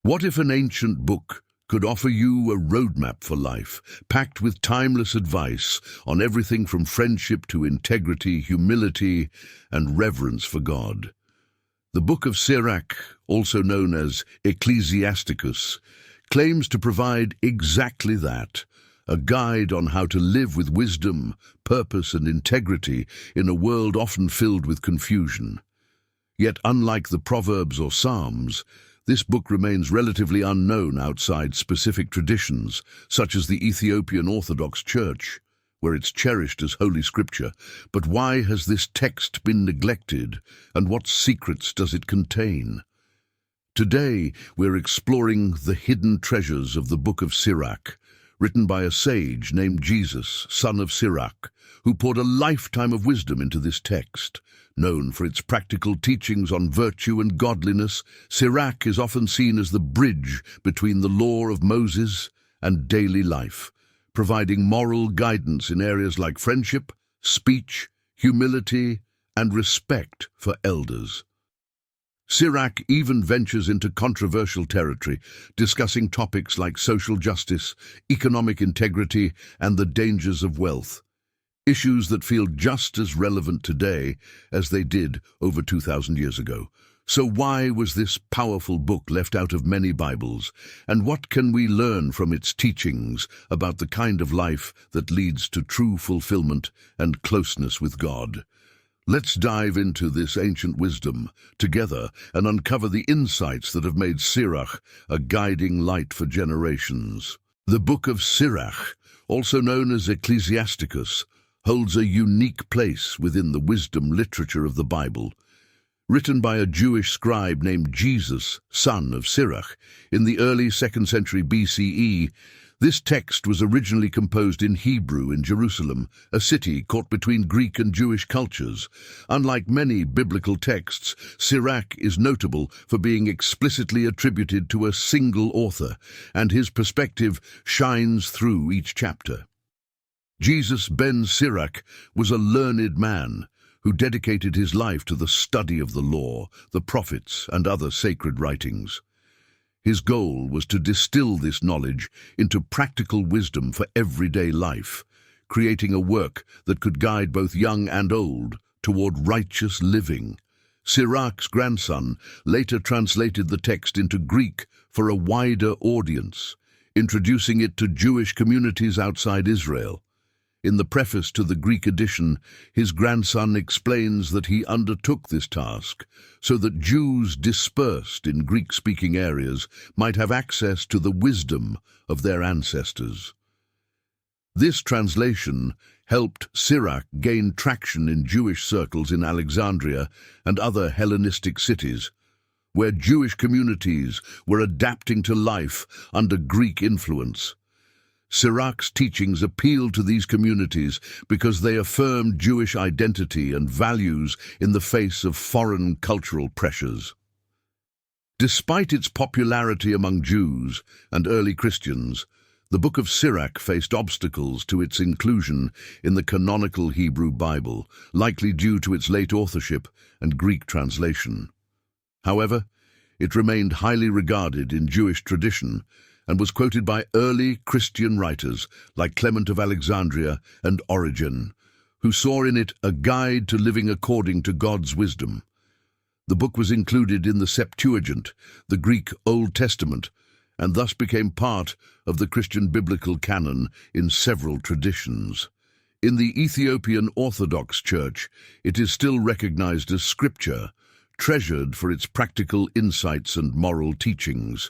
What if an ancient book could offer you a roadmap for life, packed with timeless advice on everything from friendship to integrity, humility, and reverence for God? The Book of Sirach, also known as Ecclesiasticus, claims to provide exactly that, a guide on how to live with wisdom, purpose, and integrity in a world often filled with confusion. Yet, unlike the Proverbs or Psalms, this book remains relatively unknown outside specific traditions, such as the Ethiopian Orthodox Church, where it's cherished as Holy Scripture. But why has this text been neglected, and what secrets does it contain? Today, we're exploring the hidden treasures of the Book of Sirach, written by a sage named Jesus, son of Sirach, who poured a lifetime of wisdom into this text. Known for its practical teachings on virtue and godliness, Sirach is often seen as the bridge between the law of Moses and daily life, providing moral guidance in areas like friendship, speech, humility, and respect for elders. Sirach even ventures into controversial territory, discussing topics like social justice, economic integrity, and the dangers of wealth, issues that feel just as relevant today as they did over 2,000 years ago. So why was this powerful book left out of many Bibles, and what can we learn from its teachings about the kind of life that leads to true fulfillment and closeness with God? Let's dive into this ancient wisdom together and uncover the insights that have made Sirach a guiding light for generations. The Book of Sirach, also known as Ecclesiasticus, holds a unique place within the wisdom literature of the Bible. Written by a Jewish scribe named Jesus, son of Sirach, in the early 2nd century BCE, this text was originally composed in Hebrew in Jerusalem, a city caught between Greek and Jewish cultures. Unlike many biblical texts, Sirach is notable for being explicitly attributed to a single author, and his perspective shines through each chapter. Jesus ben Sirach was a learned man who dedicated his life to the study of the law, the prophets, and other sacred writings. His goal was to distill this knowledge into practical wisdom for everyday life, creating a work that could guide both young and old toward righteous living. Sirach's grandson later translated the text into Greek for a wider audience, introducing it to Jewish communities outside Israel. In the preface to the Greek edition, his grandson explains that he undertook this task so that Jews dispersed in Greek-speaking areas might have access to the wisdom of their ancestors. This translation helped Sirach gain traction in Jewish circles in Alexandria and other Hellenistic cities, where Jewish communities were adapting to life under Greek influence. Sirach's teachings appealed to these communities because they affirmed Jewish identity and values in the face of foreign cultural pressures. Despite its popularity among Jews and early Christians, the Book of Sirach faced obstacles to its inclusion in the canonical Hebrew Bible, likely due to its late authorship and Greek translation. However, it remained highly regarded in Jewish tradition and was quoted by early Christian writers like Clement of Alexandria and Origen, who saw in it a guide to living according to God's wisdom. The book was included in the Septuagint, the Greek Old Testament, and thus became part of the Christian biblical canon in several traditions. In the Ethiopian Orthodox Church, it is still recognized as scripture, treasured for its practical insights and moral teachings.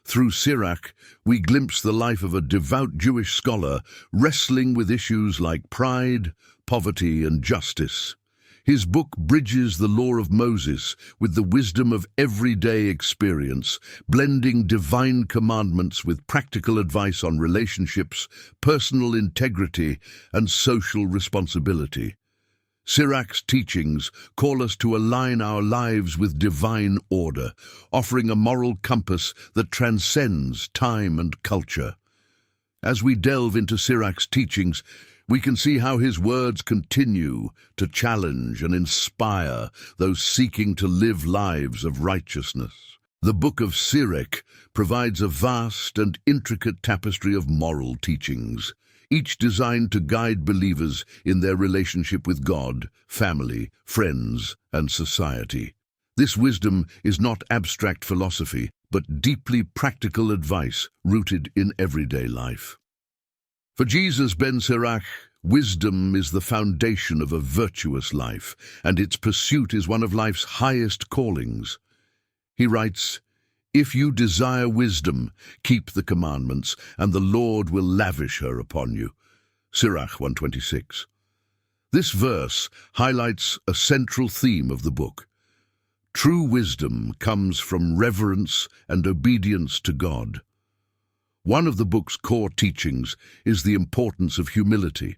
Through Sirach, we glimpse the life of a devout Jewish scholar wrestling with issues like pride, poverty, and justice. His book bridges the law of Moses with the wisdom of everyday experience, blending divine commandments with practical advice on relationships, personal integrity, and social responsibility. Sirach's teachings call us to align our lives with divine order, offering a moral compass that transcends time and culture. As we delve into Sirach's teachings, we can see how his words continue to challenge and inspire those seeking to live lives of righteousness. The Book of Sirach provides a vast and intricate tapestry of moral teachings, each designed to guide believers in their relationship with God, family, friends, and society. This wisdom is not abstract philosophy, but deeply practical advice rooted in everyday life. For Jesus ben Sirach, wisdom is the foundation of a virtuous life, and its pursuit is one of life's highest callings. He writes, "If you desire wisdom, keep the commandments, and the Lord will lavish her upon you." Sirach 126. This verse highlights a central theme of the book. True wisdom comes from reverence and obedience to God. One of the book's core teachings is the importance of humility.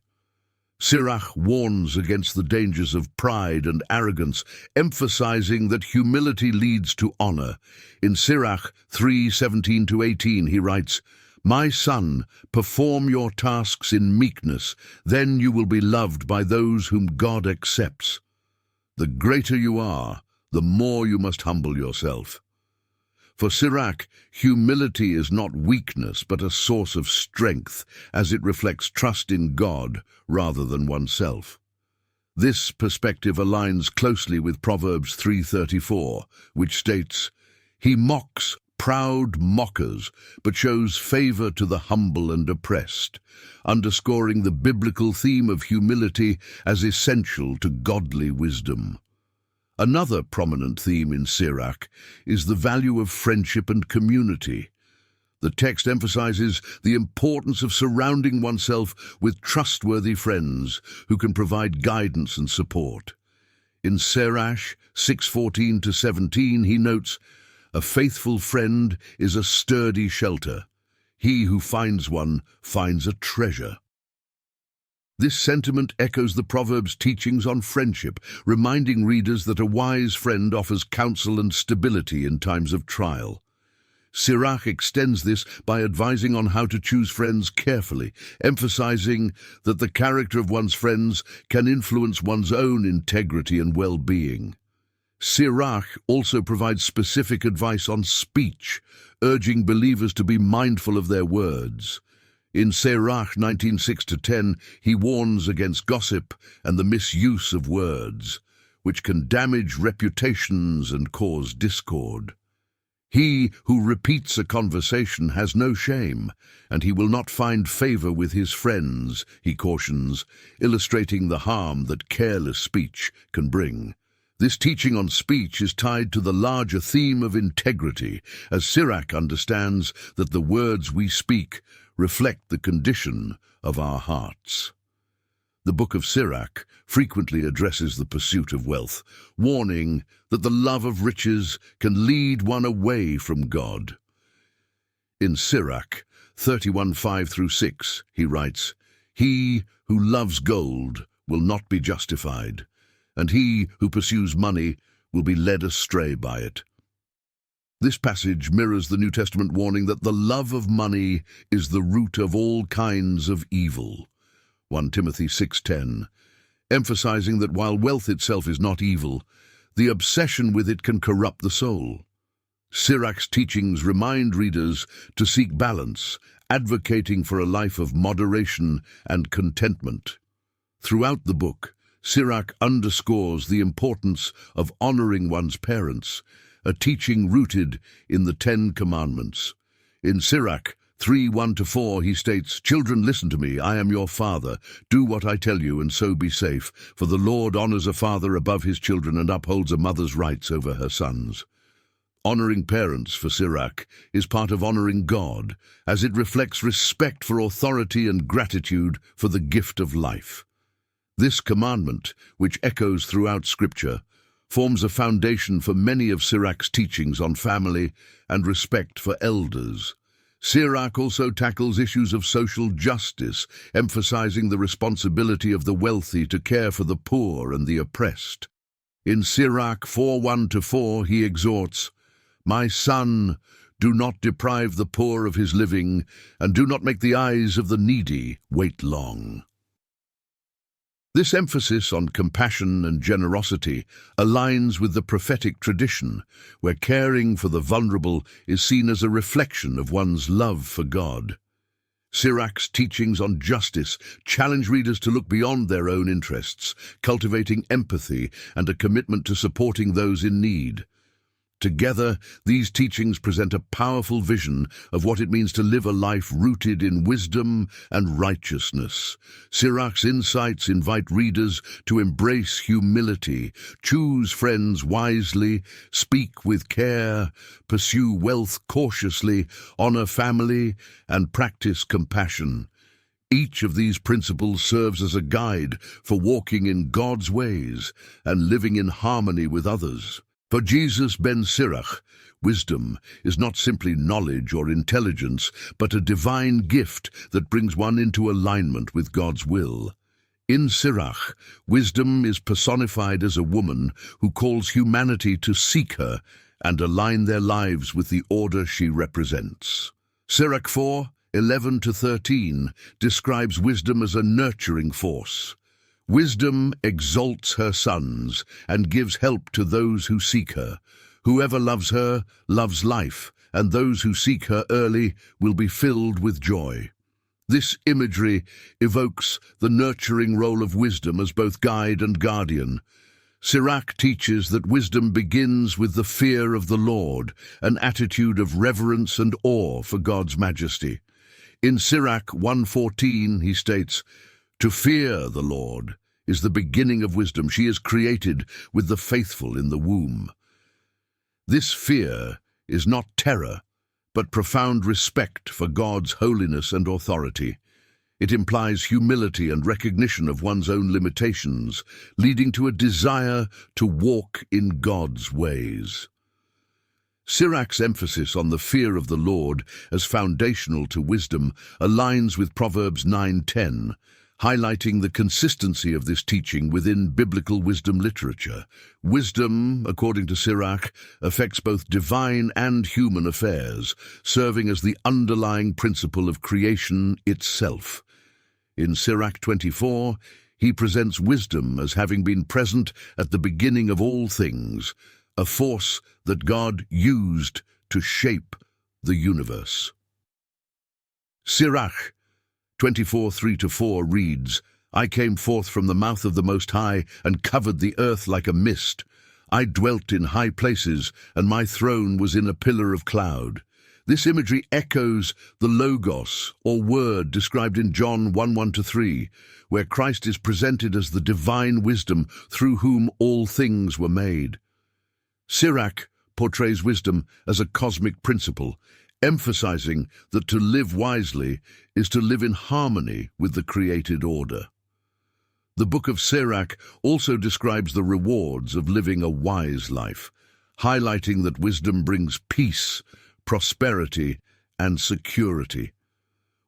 Sirach warns against the dangers of pride and arrogance, emphasizing that humility leads to honor. In Sirach 3:17-18 he writes, "My son, perform your tasks in meekness, then you will be loved by those whom God accepts." The greater you are, the more you must humble yourself. For Sirach, humility is not weakness but a source of strength, as it reflects trust in God rather than oneself. This perspective aligns closely with Proverbs 3:34, which states, "He mocks proud mockers, but shows favor to the humble and oppressed," underscoring the biblical theme of humility as essential to godly wisdom. Another prominent theme in Sirach is the value of friendship and community. The text emphasizes the importance of surrounding oneself with trustworthy friends who can provide guidance and support. In Sirach 6:14-17 he notes, "A faithful friend is a sturdy shelter. He who finds one finds a treasure." This sentiment echoes the Proverbs' teachings on friendship, reminding readers that a wise friend offers counsel and stability in times of trial. Sirach extends this by advising on how to choose friends carefully, emphasizing that the character of one's friends can influence one's own integrity and well-being. Sirach also provides specific advice on speech, urging believers to be mindful of their words. In Sirach 19:6-10, he warns against gossip and the misuse of words, which can damage reputations and cause discord. He who repeats a conversation has no shame, and he will not find favor with his friends, he cautions, illustrating the harm that careless speech can bring. This teaching on speech is tied to the larger theme of integrity, as Sirach understands that the words we speak reflect the condition of our hearts. The Book of Sirach frequently addresses the pursuit of wealth, warning that the love of riches can lead one away from God. In Sirach 31:5-6, he writes, "He who loves gold will not be justified, and he who pursues money will be led astray by it." This passage mirrors the New Testament warning that the love of money is the root of all kinds of evil. 1 Timothy 6:10, emphasizing that while wealth itself is not evil, the obsession with it can corrupt the soul. Sirach's teachings remind readers to seek balance, advocating for a life of moderation and contentment. Throughout the book, Sirach underscores the importance of honoring one's parents, a teaching rooted in the 10 Commandments. In Sirach 3:1-4 he states, "Children, listen to me, I am your father. Do what I tell you and so be safe, for the Lord honors a father above his children and upholds a mother's rights over her sons." Honoring parents for Sirach is part of honoring God, as it reflects respect for authority and gratitude for the gift of life. This commandment, which echoes throughout Scripture, forms a foundation for many of Sirach's teachings on family and respect for elders. Sirach also tackles issues of social justice, emphasizing the responsibility of the wealthy to care for the poor and the oppressed. In Sirach 4:1-4 he exhorts, "My son, do not deprive the poor of his living, and do not make the eyes of the needy wait long." This emphasis on compassion and generosity aligns with the prophetic tradition, where caring for the vulnerable is seen as a reflection of one's love for God. Sirach's teachings on justice challenge readers to look beyond their own interests, cultivating empathy and a commitment to supporting those in need. Together, these teachings present a powerful vision of what it means to live a life rooted in wisdom and righteousness. Sirach's insights invite readers to embrace humility, choose friends wisely, speak with care, pursue wealth cautiously, honor family, and practice compassion. Each of these principles serves as a guide for walking in God's ways and living in harmony with others. For Jesus ben Sirach, wisdom is not simply knowledge or intelligence, but a divine gift that brings one into alignment with God's will. In Sirach, wisdom is personified as a woman who calls humanity to seek her and align their lives with the order she represents. Sirach 4:11-13 describes wisdom as a nurturing force. Wisdom exalts her sons and gives help to those who seek her. Whoever loves her loves life, and those who seek her early will be filled with joy. This imagery evokes the nurturing role of wisdom as both guide and guardian. Sirach teaches that wisdom begins with the fear of the Lord, an attitude of reverence and awe for God's majesty. In Sirach 1:14 he states, "To fear the Lord is the beginning of wisdom. She is created with the faithful in the womb." This fear is not terror, but profound respect for God's holiness and authority. It implies humility and recognition of one's own limitations, leading to a desire to walk in God's ways. Sirach's emphasis on the fear of the Lord as foundational to wisdom aligns with Proverbs 9:10, highlighting the consistency of this teaching within biblical wisdom literature. Wisdom, according to Sirach, affects both divine and human affairs, serving as the underlying principle of creation itself. In Sirach 24, he presents wisdom as having been present at the beginning of all things, a force that God used to shape the universe. Sirach 24:3-4 reads, "I came forth from the mouth of the Most High and covered the earth like a mist. I dwelt in high places, and my throne was in a pillar of cloud." This imagery echoes the Logos, or Word, described in John 1:1-3, where Christ is presented as the divine wisdom through whom all things were made. Sirach portrays wisdom as a cosmic principle, emphasizing that to live wisely is to live in harmony with the created order. The Book of Sirach also describes the rewards of living a wise life, highlighting that wisdom brings peace, prosperity, and security.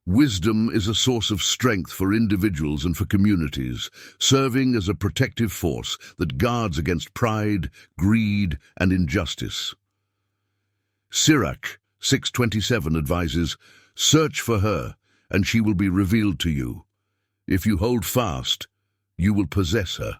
Wisdom is a source of strength for individuals and for communities, serving as a protective force that guards against pride, greed, and injustice. Sirach 6:27 advises, "Search for her, and she will be revealed to you. If you hold fast, you will possess her."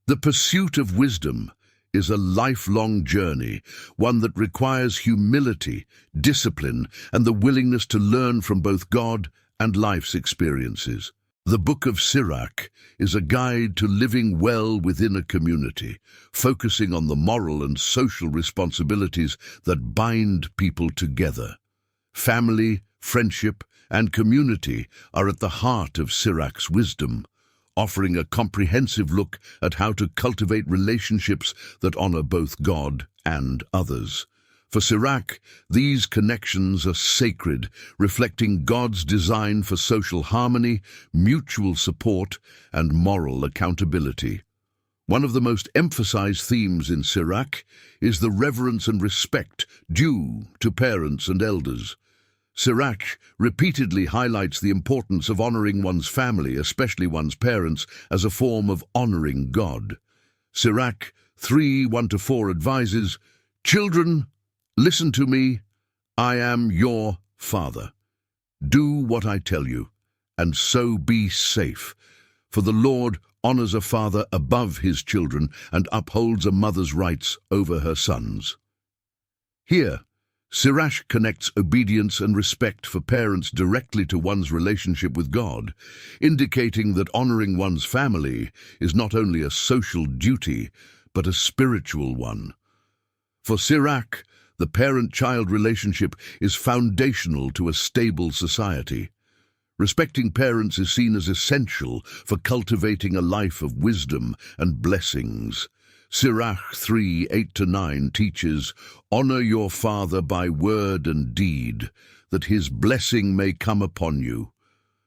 The pursuit of wisdom is a lifelong journey, one that requires humility, discipline, and the willingness to learn from both God and life's experiences. The Book of Sirach is a guide to living well within a community, focusing on the moral and social responsibilities that bind people together. Family, friendship, and community are at the heart of Sirach's wisdom, offering a comprehensive look at how to cultivate relationships that honor both God and others. For Sirach, these connections are sacred, reflecting God's design for social harmony, mutual support, and moral accountability. One of the most emphasized themes in Sirach is the reverence and respect due to parents and elders. Sirach repeatedly highlights the importance of honoring one's family, especially one's parents, as a form of honoring God. Sirach 3:1-4 advises, "Children, listen to me. I am your father. Do what I tell you, and so be safe. For the Lord honors a father above his children and upholds a mother's rights over her sons. Here, Sirach connects obedience and respect for parents directly to one's relationship with God, indicating that honoring one's family is not only a social duty, but a spiritual one. For Sirach, the parent-child relationship is foundational to a stable society. Respecting parents is seen as essential for cultivating a life of wisdom and blessings. Sirach 3:8-9 teaches, "Honor your father by word and deed, that his blessing may come upon you.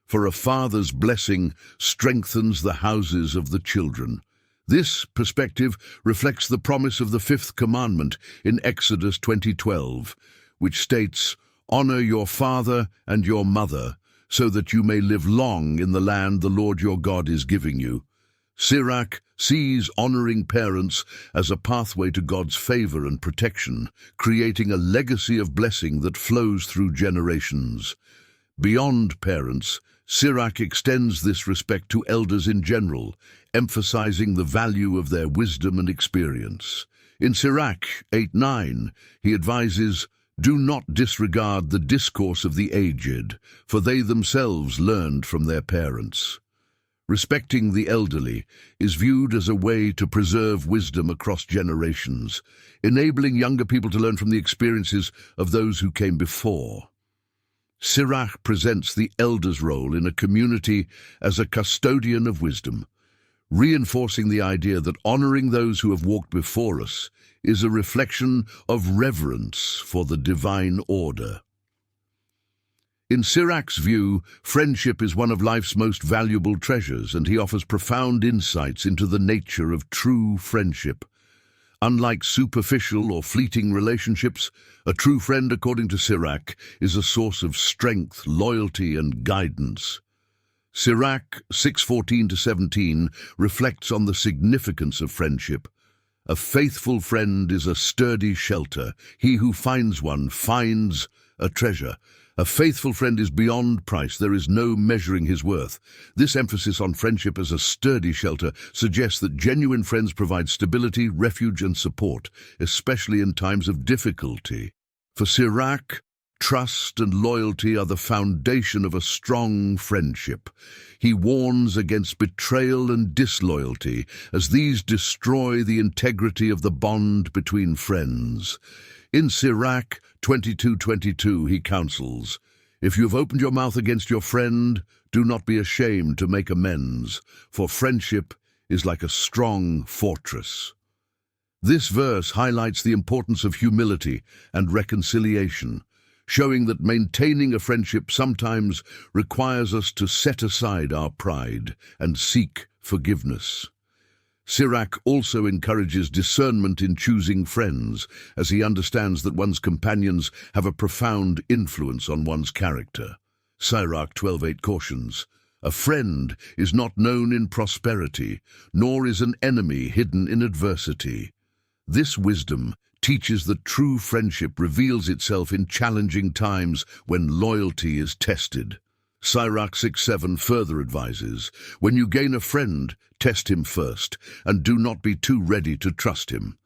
For a father's blessing strengthens the houses of the children." This perspective reflects the promise of the fifth commandment in Exodus 20:12, which states, "Honor your father and your mother, so that you may live long in the land the Lord your God is giving you." Sirach sees honoring parents as a pathway to God's favor and protection, creating a legacy of blessing that flows through generations. Beyond parents, Sirach extends this respect to elders in general, emphasizing the value of their wisdom and experience. In Sirach 8:9, he advises, "Do not disregard the discourse of the aged, for they themselves learned from their parents." Respecting the elderly is viewed as a way to preserve wisdom across generations, enabling younger people to learn from the experiences of those who came before. Sirach presents the elder's role in a community as a custodian of wisdom, reinforcing the idea that honoring those who have walked before us is a reflection of reverence for the divine order. In Sirach's view, friendship is one of life's most valuable treasures, and he offers profound insights into the nature of true friendship. Unlike superficial or fleeting relationships, a true friend, according to Sirach, is a source of strength, loyalty, and guidance. Sirach 6:14-17 reflects on the significance of friendship. "A faithful friend is a sturdy shelter. He who finds one finds a treasure. A faithful friend is beyond price. There is no measuring his worth." This emphasis on friendship as a sturdy shelter suggests that genuine friends provide stability, refuge, and support, especially in times of difficulty. For Sirach, trust and loyalty are the foundation of a strong friendship. He warns against betrayal and disloyalty, as these destroy the integrity of the bond between friends. In Sirach 22:22 he counsels, "If you have opened your mouth against your friend, do not be ashamed to make amends, for friendship is like a strong fortress." This verse highlights the importance of humility and reconciliation, showing that maintaining a friendship sometimes requires us to set aside our pride and seek forgiveness. Sirach also encourages discernment in choosing friends, as he understands that one's companions have a profound influence on one's character. Sirach 12:8 cautions, "A friend is not known in prosperity, nor is an enemy hidden in adversity." This wisdom teaches that true friendship reveals itself in challenging times when loyalty is tested. Sirach 6:7 further advises, "When you gain a friend, test him first, and do not be too ready to trust him."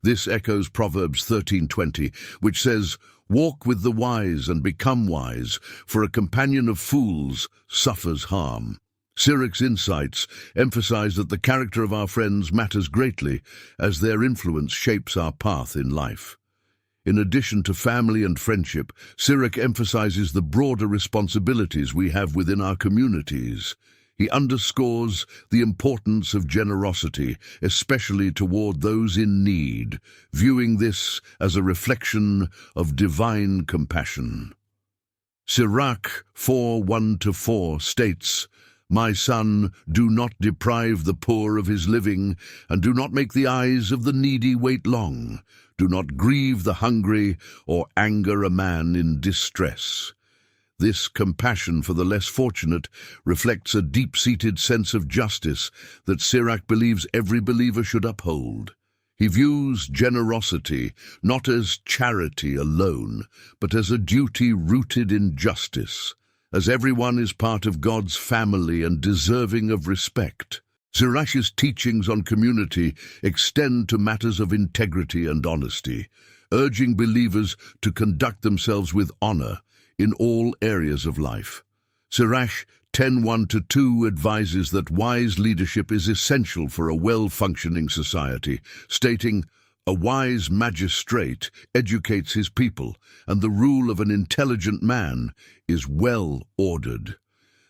This echoes Proverbs 13:20, which says, "Walk with the wise and become wise, for a companion of fools suffers harm." Sirach's insights emphasize that the character of our friends matters greatly, as their influence shapes our path in life. In addition to family and friendship, Sirach emphasizes the broader responsibilities we have within our communities. He underscores the importance of generosity, especially toward those in need, viewing this as a reflection of divine compassion. Sirach 4:1-4 states, "My son, do not deprive the poor of his living, and do not make the eyes of the needy wait long. Do not grieve the hungry or anger a man in distress." This compassion for the less fortunate reflects a deep-seated sense of justice that Sirach believes every believer should uphold. He views generosity not as charity alone, but as a duty rooted in justice. as everyone is part of God's family and deserving of respect. Sirach's teachings on community extend to matters of integrity and honesty, urging believers to conduct themselves with honor in all areas of life. Sirach 10:1-2 advises that wise leadership is essential for a well-functioning society, stating, "A wise magistrate educates his people, and the rule of an intelligent man is well ordered."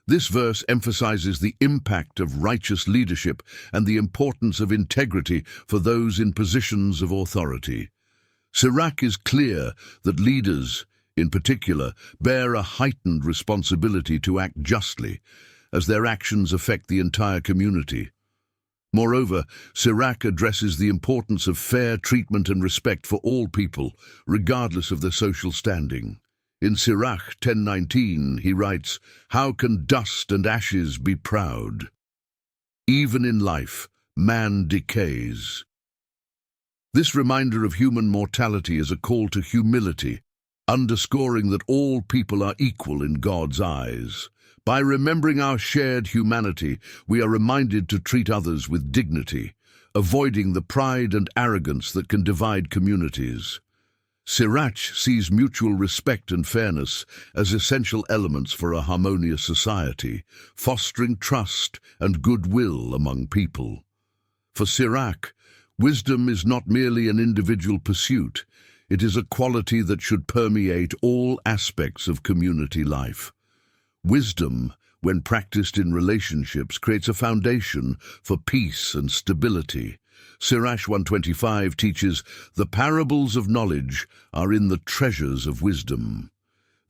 This verse emphasizes the impact of righteous leadership and the importance of integrity for those in positions of authority. Sirach is clear that leaders, in particular, bear a heightened responsibility to act justly, as their actions affect the entire community. Moreover, Sirach addresses the importance of fair treatment and respect for all people, regardless of their social standing. In Sirach 10:19, he writes, "How can dust and ashes be proud? Even in life, man decays." This reminder of human mortality is a call to humility, underscoring that all people are equal in God's eyes. By remembering our shared humanity, we are reminded to treat others with dignity, avoiding the pride and arrogance that can divide communities. Sirach sees mutual respect and fairness as essential elements for a harmonious society, fostering trust and goodwill among people. For Sirach, wisdom is not merely an individual pursuit, it is a quality that should permeate all aspects of community life. Wisdom, when practiced in relationships, creates a foundation for peace and stability. Sirach 125 teaches, "The parables of knowledge are in the treasures of wisdom."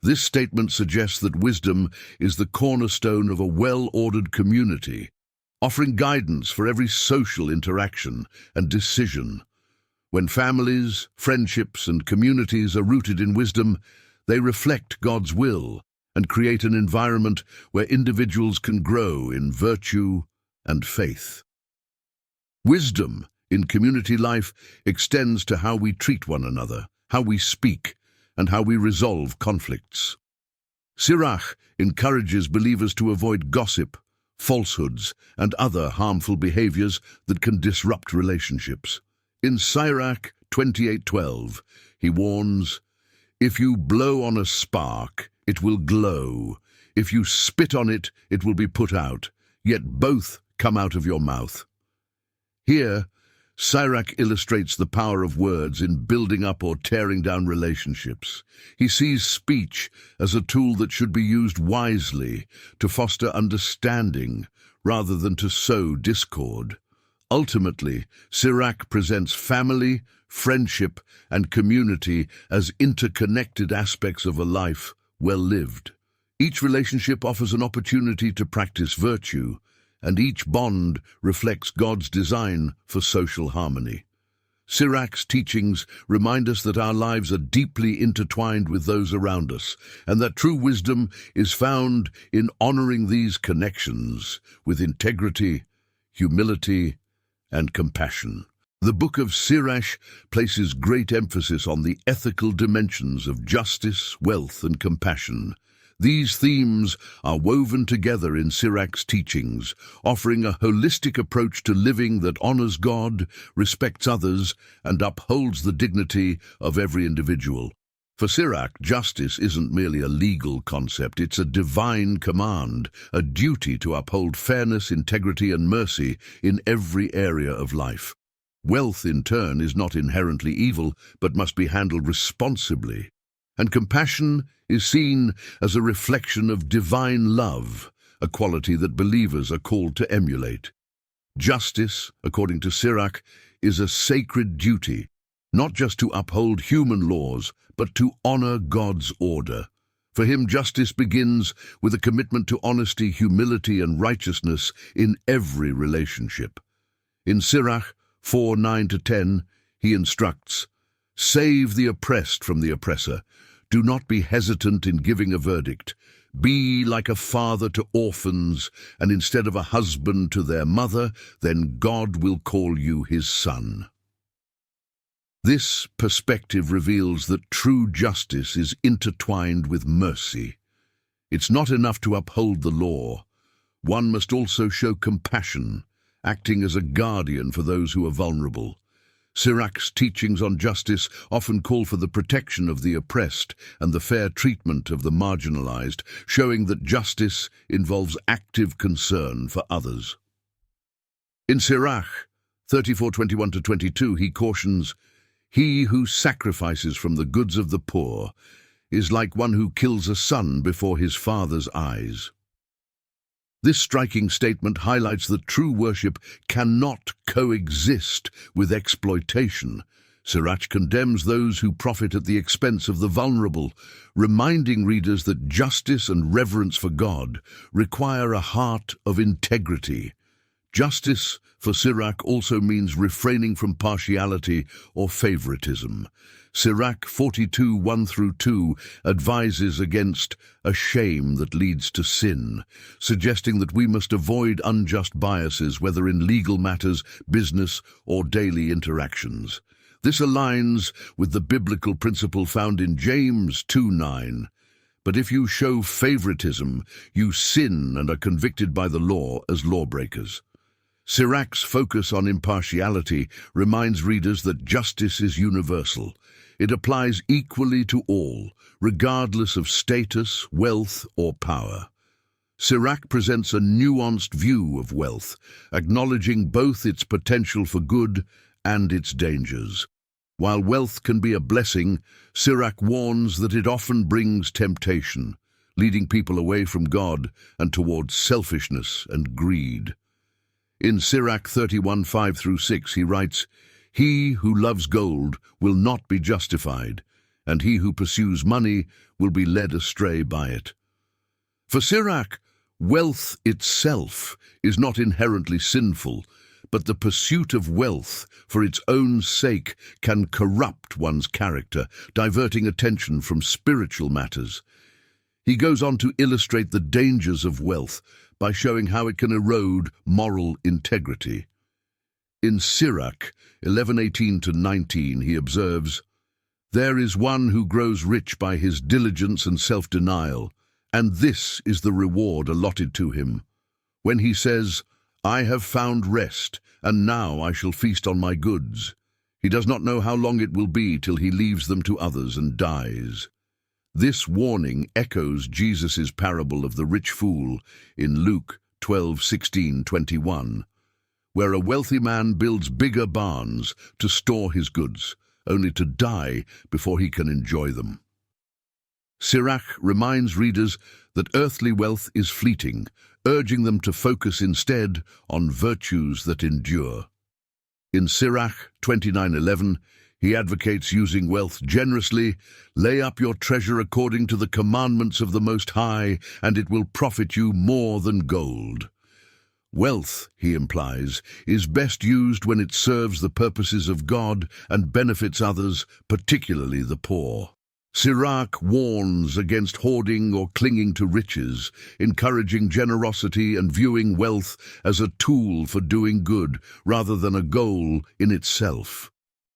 This statement suggests that wisdom is the cornerstone of a well-ordered community, offering guidance for every social interaction and decision. When families, friendships, and communities are rooted in wisdom, they reflect God's will and create an environment where individuals can grow in virtue and faith. Wisdom in community life extends to how we treat one another, how we speak, and how we resolve conflicts. Sirach encourages believers to avoid gossip, falsehoods, and other harmful behaviors that can disrupt relationships. In Sirach 28:12, he warns, "If you blow on a spark, it will glow. If you spit on it, it will be put out. Yet both come out of your mouth." Here, Sirach illustrates the power of words in building up or tearing down relationships. He sees speech as a tool that should be used wisely to foster understanding rather than to sow discord. Ultimately, Sirach presents family, friendship, and community as interconnected aspects of a life well lived. Each relationship offers an opportunity to practice virtue, and each bond reflects God's design for social harmony. Sirach's teachings remind us that our lives are deeply intertwined with those around us, and that true wisdom is found in honoring these connections with integrity, humility, and compassion. The Book of Sirach places great emphasis on the ethical dimensions of justice, wealth, and compassion. These themes are woven together in Sirach's teachings, offering a holistic approach to living that honors God, respects others, and upholds the dignity of every individual. For Sirach, justice isn't merely a legal concept, it's a divine command, a duty to uphold fairness, integrity, and mercy in every area of life. Wealth, in turn, is not inherently evil, but must be handled responsibly. And compassion is seen as a reflection of divine love, a quality that believers are called to emulate. Justice, according to Sirach, is a sacred duty, not just to uphold human laws, but to honor God's order. For him, justice begins with a commitment to honesty, humility, and righteousness in every relationship. In Sirach 4:9-10, he instructs, "Save the oppressed from the oppressor. Do not be hesitant in giving a verdict. Be like a father to orphans, and instead of a husband to their mother, then God will call you his son." This perspective reveals that true justice is intertwined with mercy. It's not enough to uphold the law. One must also show compassion, acting as a guardian for those who are vulnerable. Sirach's teachings on justice often call for the protection of the oppressed and the fair treatment of the marginalized, showing that justice involves active concern for others. In Sirach 34:21-22, he cautions, "He who sacrifices from the goods of the poor is like one who kills a son before his father's eyes." This striking statement highlights that true worship cannot coexist with exploitation. Sirach condemns those who profit at the expense of the vulnerable, reminding readers that justice and reverence for God require a heart of integrity. Justice for Sirach also means refraining from partiality or favoritism. Sirach 42:1-2 advises against a shame that leads to sin, suggesting that we must avoid unjust biases, whether in legal matters, business, or daily interactions. This aligns with the biblical principle found in James 2:9. But if you show favoritism, you sin and are convicted by the law as lawbreakers. Sirach's focus on impartiality reminds readers that justice is universal. It applies equally to all, regardless of status, wealth, or power. Sirach presents a nuanced view of wealth, acknowledging both its potential for good and its dangers. While wealth can be a blessing, Sirach warns that it often brings temptation, leading people away from God and towards selfishness and greed. In Sirach 31:5-6, he writes, "He who loves gold will not be justified, and he who pursues money will be led astray by it." For Sirach, wealth itself is not inherently sinful, but the pursuit of wealth for its own sake can corrupt one's character, diverting attention from spiritual matters. He goes on to illustrate the dangers of wealth by showing how it can erode moral integrity. In Sirach 11:18-19, he observes, "There is one who grows rich by his diligence and self-denial, and this is the reward allotted to him. When he says, 'I have found rest, and now I shall feast on my goods,' he does not know how long it will be till he leaves them to others and dies." This warning echoes Jesus' parable of the rich fool in Luke 12:16-21. Where a wealthy man builds bigger barns to store his goods, only to die before he can enjoy them. Sirach reminds readers that earthly wealth is fleeting, urging them to focus instead on virtues that endure. In Sirach 29:11, he advocates using wealth generously. "Lay up your treasure according to the commandments of the Most High, and it will profit you more than gold." Wealth, he implies, is best used when it serves the purposes of God and benefits others, particularly the poor. Sirach warns against hoarding or clinging to riches, encouraging generosity and viewing wealth as a tool for doing good rather than a goal in itself.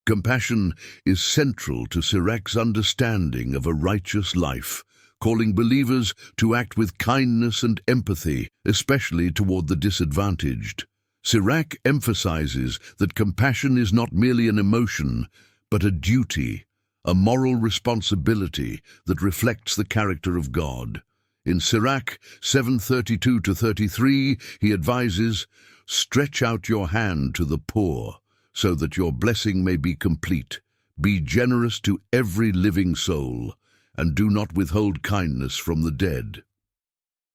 Compassion is central to Sirach's understanding of a righteous life, calling believers to act with kindness and empathy, especially toward the disadvantaged. Sirach emphasizes that compassion is not merely an emotion, but a duty, a moral responsibility that reflects the character of God. In Sirach 7:32-33, he advises, "Stretch out your hand to the poor, so that your blessing may be complete. Be generous to every living soul, and do not withhold kindness from the dead."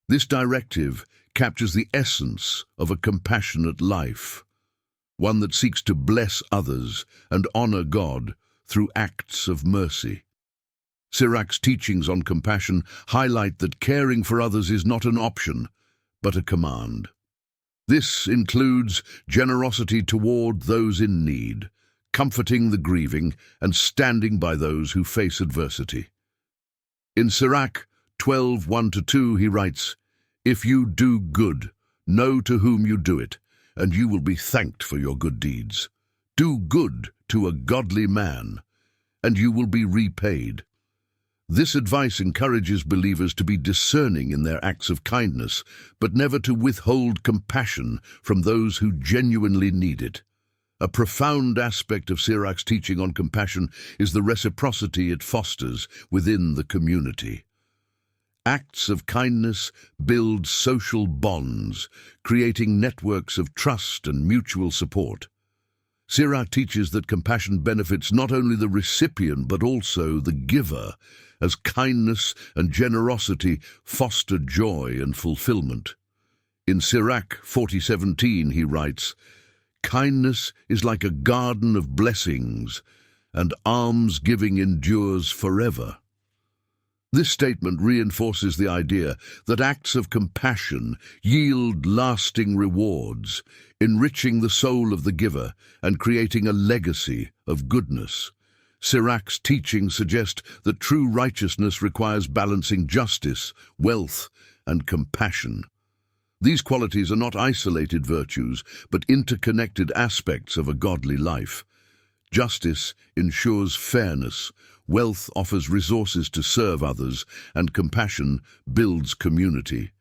This directive captures the essence of a compassionate life, one that seeks to bless others and honor God through acts of mercy. Sirach's teachings on compassion highlight that caring for others is not an option, but a command. This includes generosity toward those in need, comforting the grieving, and standing by those who face adversity. In Sirach 12:1-2, he writes, "If you do good, know to whom you do it, and you will be thanked for your good deeds. Do good to a godly man, and you will be repaid." This advice encourages believers to be discerning in their acts of kindness, but never to withhold compassion from those who genuinely need it. A profound aspect of Sirach's teaching on compassion is the reciprocity it fosters within the community. Acts of kindness build social bonds, creating networks of trust and mutual support. Sirach teaches that compassion benefits not only the recipient but also the giver, as kindness and generosity foster joy and fulfillment. In Sirach 40:17 he writes, "Kindness is like a garden of blessings, and almsgiving endures forever." This statement reinforces the idea that acts of compassion yield lasting rewards, enriching the soul of the giver and creating a legacy of goodness. Sirach's teachings suggest that true righteousness requires balancing justice, wealth, and compassion. These qualities are not isolated virtues, but interconnected aspects of a godly life. Justice ensures fairness, wealth offers resources to serve others, and compassion builds community.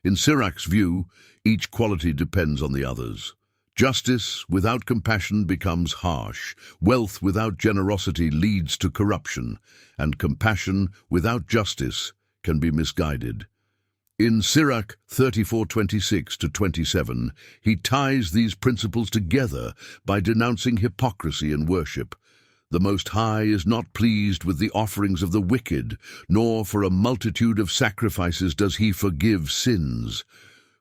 In Sirach's view, each quality depends on the others. Justice without compassion becomes harsh, wealth without generosity leads to corruption, and compassion without justice can be misguided. In Sirach 34:26-27, he ties these principles together by denouncing hypocrisy in worship. The Most High is not pleased with the offerings of the wicked, nor for a multitude of sacrifices does he forgive sins.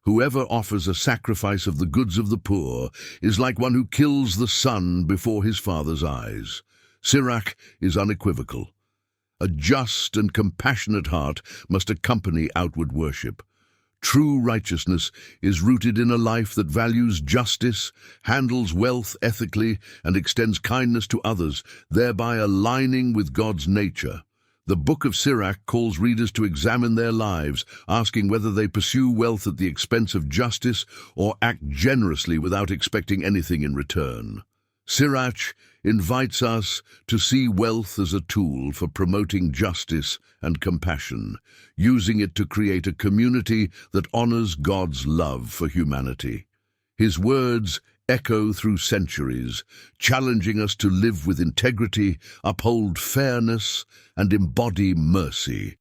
Whoever offers a sacrifice of the goods of the poor is like one who kills the son before his father's eyes. Sirach is unequivocal. A just and compassionate heart must accompany outward worship. True righteousness is rooted in a life that values justice, handles wealth ethically, and extends kindness to others, thereby aligning with God's nature. The Book of Sirach calls readers to examine their lives, asking whether they pursue wealth at the expense of justice or act generously without expecting anything in return. Sirach invites us to see wealth as a tool for promoting justice and compassion, using it to create a community that honors God's love for humanity. His words echo through centuries, challenging us to live with integrity, uphold fairness, and embody mercy.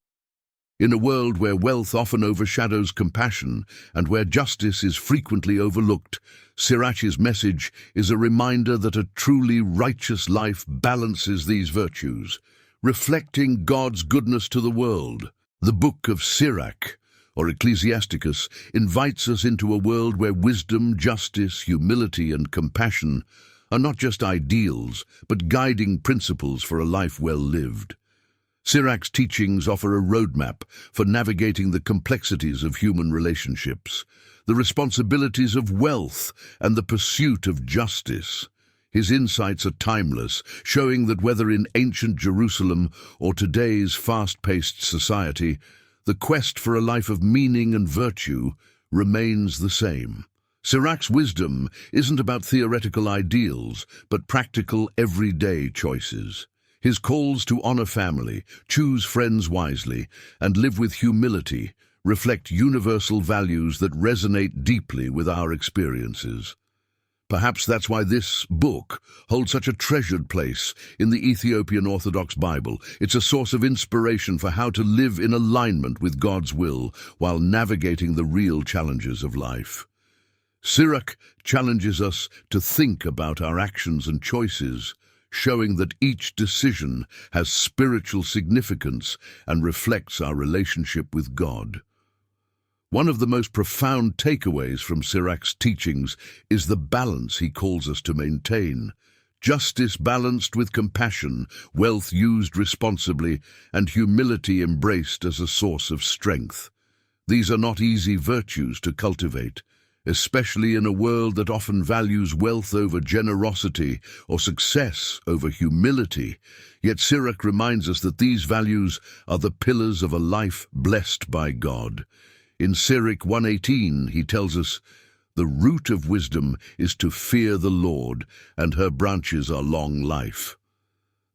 In a world where wealth often overshadows compassion and where justice is frequently overlooked, Sirach's message is a reminder that a truly righteous life balances these virtues, reflecting God's goodness to the world. The Book of Sirach, or Ecclesiasticus, invites us into a world where wisdom, justice, humility, and compassion are not just ideals, but guiding principles for a life well lived. Sirach's teachings offer a roadmap for navigating the complexities of human relationships, the responsibilities of wealth, and the pursuit of justice. His insights are timeless, showing that whether in ancient Jerusalem or today's fast-paced society, the quest for a life of meaning and virtue remains the same. Sirach's wisdom isn't about theoretical ideals, but practical, everyday choices. His calls to honor family, choose friends wisely, and live with humility reflect universal values that resonate deeply with our experiences. Perhaps that's why this book holds such a treasured place in the Ethiopian Orthodox Bible. It's a source of inspiration for how to live in alignment with God's will while navigating the real challenges of life. Sirach challenges us to think about our actions and choices, showing that each decision has spiritual significance and reflects our relationship with God. One of the most profound takeaways from Sirach's teachings is the balance he calls us to maintain. Justice balanced with compassion, wealth used responsibly, and humility embraced as a source of strength. These are not easy virtues to cultivate, especially in a world that often values wealth over generosity or success over humility. Yet Sirach reminds us that these values are the pillars of a life blessed by God. In Sirach 1:18, he tells us, "The root of wisdom is to fear the Lord, and her branches are long life."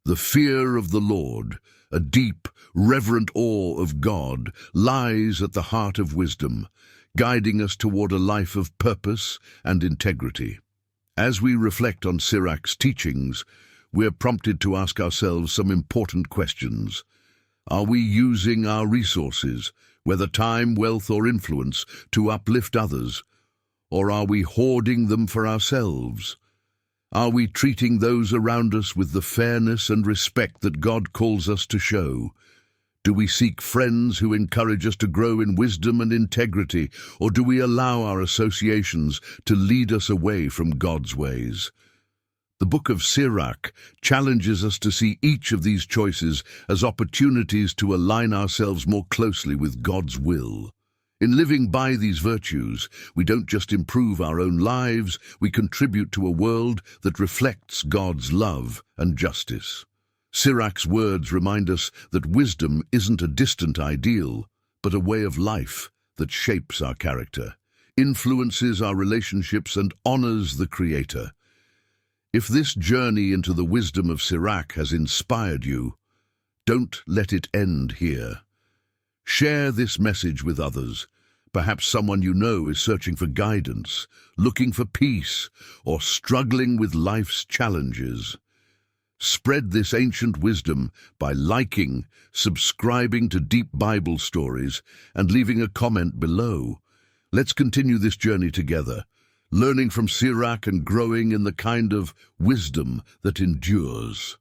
The fear of the Lord, A deep, reverent awe of God lies at the heart of wisdom, guiding us toward a life of purpose and integrity. As we reflect on Sirach's teachings, we're prompted to ask ourselves some important questions. Are we using our resources, whether time, wealth, or influence, to uplift others? Or are we hoarding them for ourselves? Are we treating those around us with the fairness and respect that God calls us to show? Do we seek friends who encourage us to grow in wisdom and integrity, or do we allow our associations to lead us away from God's ways? The Book of Sirach challenges us to see each of these choices as opportunities to align ourselves more closely with God's will. In living by these virtues, we don't just improve our own lives, we contribute to a world that reflects God's love and justice. Sirach's words remind us that wisdom isn't a distant ideal, but a way of life that shapes our character, influences our relationships, and honors the Creator. If this journey into the wisdom of Sirach has inspired you, don't let it end here. Share this message with others. Perhaps someone you know is searching for guidance, looking for peace, or struggling with life's challenges. Spread this ancient wisdom by liking, subscribing to Deep Bible Stories, and leaving a comment below. Let's continue this journey together, learning from Sirach and growing in the kind of wisdom that endures.